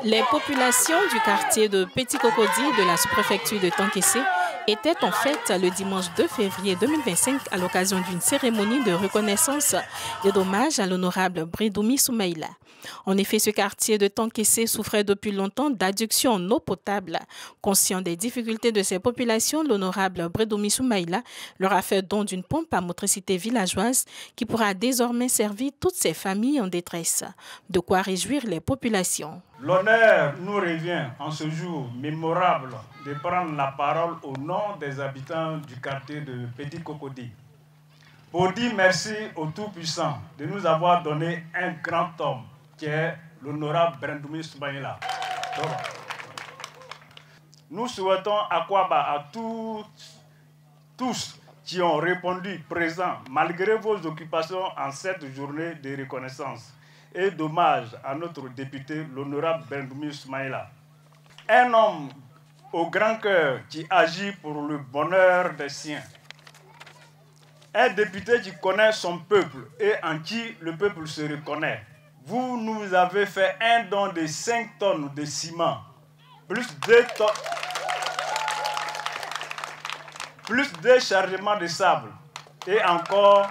Les populations du quartier de Petit Cocody de la sous-préfecture de Tankessé étaient en fête le dimanche 2 février 2025 à l'occasion d'une cérémonie de reconnaissance et d'hommage à l'honorable Bredoumi Soumaïla. En effet, ce quartier de Tankessé souffrait depuis longtemps d'adduction en eau potable. Conscient des difficultés de ces populations, l'honorable Bredoumi Soumaïla leur a fait don d'une pompe à motricité villageoise qui pourra désormais servir toutes ces familles en détresse. De quoi réjouir les populations. L'honneur nous revient en ce jour mémorable de prendre la parole au nom des habitants du quartier de Petit Cocody pour dire merci au Tout-Puissant de nous avoir donné un grand homme qui est l'honorable Bredoumi Soumaïla. Nous souhaitons à tous qui ont répondu présents malgré vos occupations en cette journée de reconnaissance et d'hommage à notre député, l'honorable Bredoumi Soumaïla. Un homme au grand cœur qui agit pour le bonheur des siens. Un député qui connaît son peuple et en qui le peuple se reconnaît. Vous nous avez fait un don de 5 tonnes de ciment, plus 2 chargements de sable. Et encore,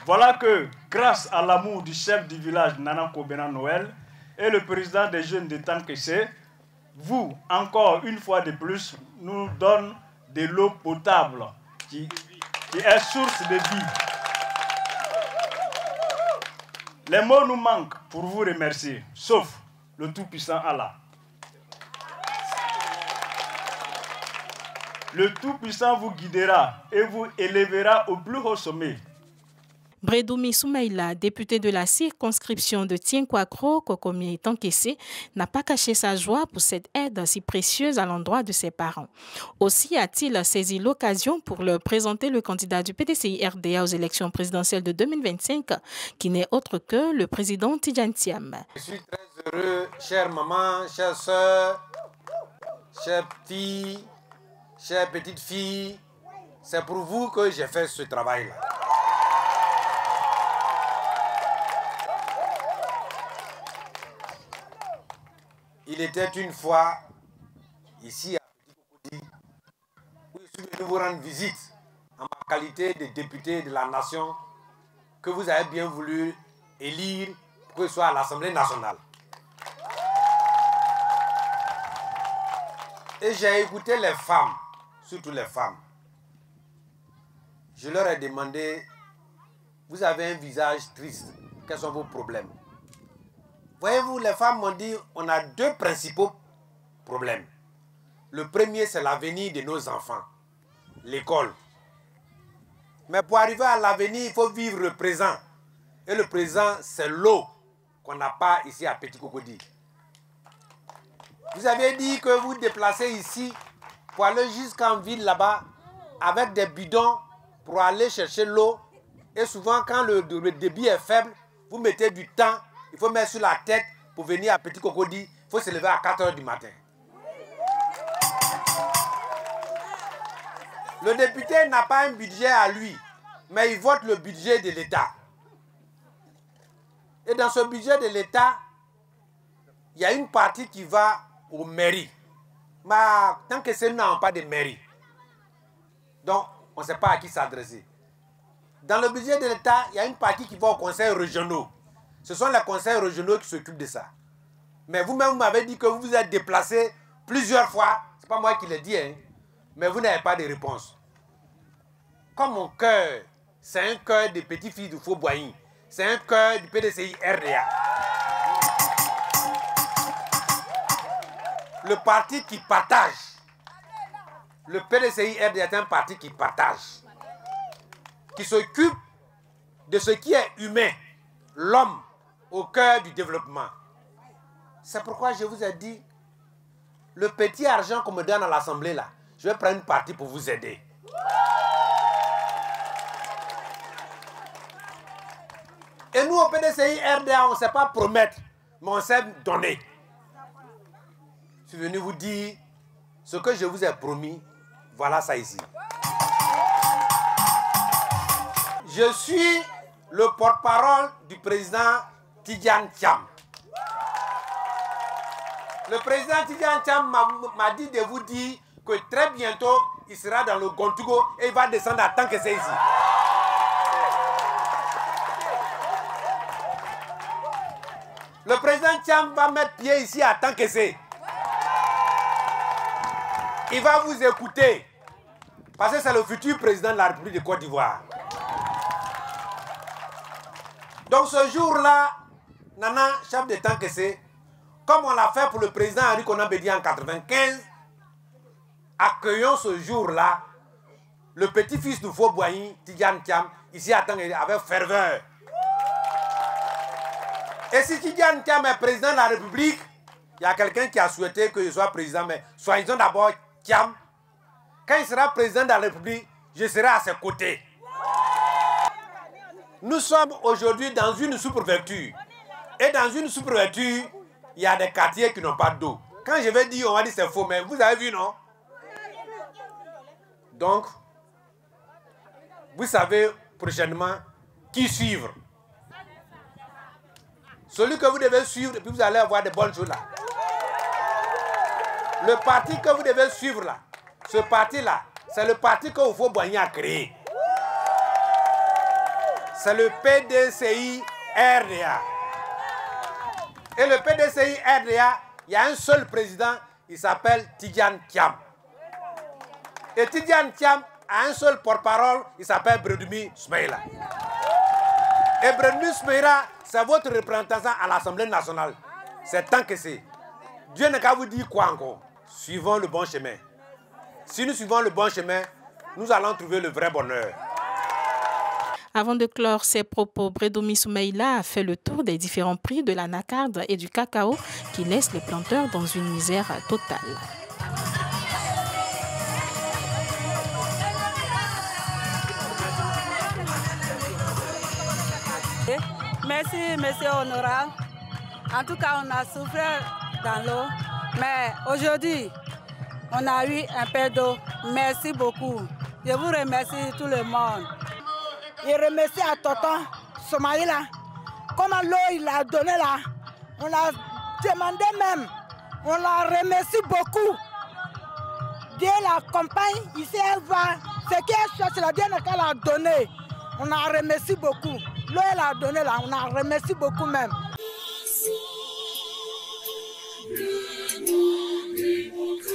voilà que, grâce à l'amour du chef du village Nana Kobena Noël et le président des jeunes de Tankessé, vous, encore une fois de plus, nous donne de l'eau potable qui est source de vie. Les mots nous manquent pour vous remercier, sauf le Tout-Puissant Allah. Le Tout-Puissant vous guidera et vous élèvera au plus haut sommet. Bredoumi Soumaïla, député de la circonscription de Tienkwakro, Kokomi Tankessé, n'a pas caché sa joie pour cette aide si précieuse à l'endroit de ses parents. Aussi a-t-il saisi l'occasion pour leur présenter le candidat du PDCI-RDA aux élections présidentielles de 2025, qui n'est autre que le président Tidjane Thiam. Je suis très heureux, chère maman, chère soeur, chère fille, chère petite fille. C'est pour vous que j'ai fait ce travail-là. Il était une fois, ici à Petit Cocody, où je suis venu vous rendre visite en ma qualité de député de la nation que vous avez bien voulu élire pour que je sois à l'Assemblée nationale. Et j'ai écouté les femmes, surtout les femmes. Je leur ai demandé, vous avez un visage triste, quels sont vos problèmes? Voyez-vous, les femmes m'ont dit, on a 2 principaux problèmes. Le premier, c'est l'avenir de nos enfants, l'école. Mais pour arriver à l'avenir, il faut vivre le présent. Et le présent, c'est l'eau qu'on n'a pas ici à Petit Cocody. Vous avez dit que vous déplacez ici pour aller jusqu'en ville là-bas avec des bidons pour aller chercher l'eau. Et souvent, quand le débit est faible, vous mettez du temps. Il faut mettre sur la tête pour venir à Petit Cocody. Il faut se lever à 4 h du matin. Le député n'a pas un budget à lui, mais il vote le budget de l'État. Et dans ce budget de l'État, il y a une partie qui va aux mairies. Mais tant que ces n'ont pas de mairie, donc on ne sait pas à qui s'adresser. Dans le budget de l'État, il y a une partie qui va aux conseils régionaux. Ce sont les conseils régionaux qui s'occupent de ça. Mais vous-même, vous m'avez dit que vous vous êtes déplacé plusieurs fois. Ce n'est pas moi qui l'ai dit, hein, mais vous n'avez pas de réponse. Comme mon cœur, c'est un cœur de petites filles du Fauboying. C'est un cœur du PDCI-RDA. Le parti qui partage. Le PDCI-RDA est un parti qui partage. Qui s'occupe de ce qui est humain. L'homme au cœur du développement. C'est pourquoi je vous ai dit, le petit argent qu'on me donne à l'Assemblée, là, je vais prendre une partie pour vous aider. Et nous, au PDCI-RDA, on ne sait pas promettre, mais on sait donner. Je suis venu vous dire ce que je vous ai promis, voilà ça ici. Je suis le porte-parole du président Tidjane Thiam. Le président Tidjane Thiam m'a dit de vous dire que très bientôt, il sera dans le Gontougo et il va descendre à Tankessé ici. Le président Thiam va mettre pied ici à Tankessé. Il va vous écouter. Parce que c'est le futur président de la République de Côte d'Ivoire. Donc ce jour-là, Nana, chef de Tankessé, comme on l'a fait pour le président Henri Konan Bédié en 1995, accueillons ce jour-là le petit-fils du faux Boigny, Tidjane Thiam, ici à Tankessé, avec ferveur. Et si Tidjane Thiam est président de la République, il y a quelqu'un qui a souhaité que je sois président, mais soyons d'abord Thiam. Quand il sera président de la République, je serai à ses côtés. Nous sommes aujourd'hui dans une sous-préfecture. Et dans une sous-préfecture, il y a des quartiers qui n'ont pas d'eau. Quand je vais dire, on va dire c'est faux, mais vous avez vu, non? Donc, vous savez prochainement qui suivre. Celui que vous devez suivre, et puis vous allez avoir de bonnes choses là. Le parti que vous devez suivre là, ce parti-là, c'est le parti que Oufo Boigny a créé. C'est le PDCI-RDA. Et le PDCI-RDA, il y a un seul président, il s'appelle Tidjane Thiam. Et Tidjane Thiam a un seul porte-parole, il s'appelle Bredumi Smaïla. Et Bredumi Smaïla, c'est votre représentant à l'Assemblée nationale. C'est tant que c'est. Dieu n'a qu'à vous dire quoi encore. Suivons le bon chemin. Si nous suivons le bon chemin, nous allons trouver le vrai bonheur. Avant de clore ses propos, Bredumi Soumaïla a fait le tour des différents prix de la nacarde et du cacao qui laissent les planteurs dans une misère totale. Merci, monsieur honorable. En tout cas, on a souffert dans l'eau, mais aujourd'hui, on a eu un peu d'eau. Merci beaucoup. Je vous remercie tout le monde. Je remercie à Tonton Soumaïla. Comment l'eau il a donné là, on l'a demandé même. On la remercie beaucoup. Dieu l'accompagne, ici elle va. Ce qu'elle cherche, la Dieu qu'elle a donné. On la remercie beaucoup. L'eau elle a donné là, on la remercie beaucoup même. Démocratie.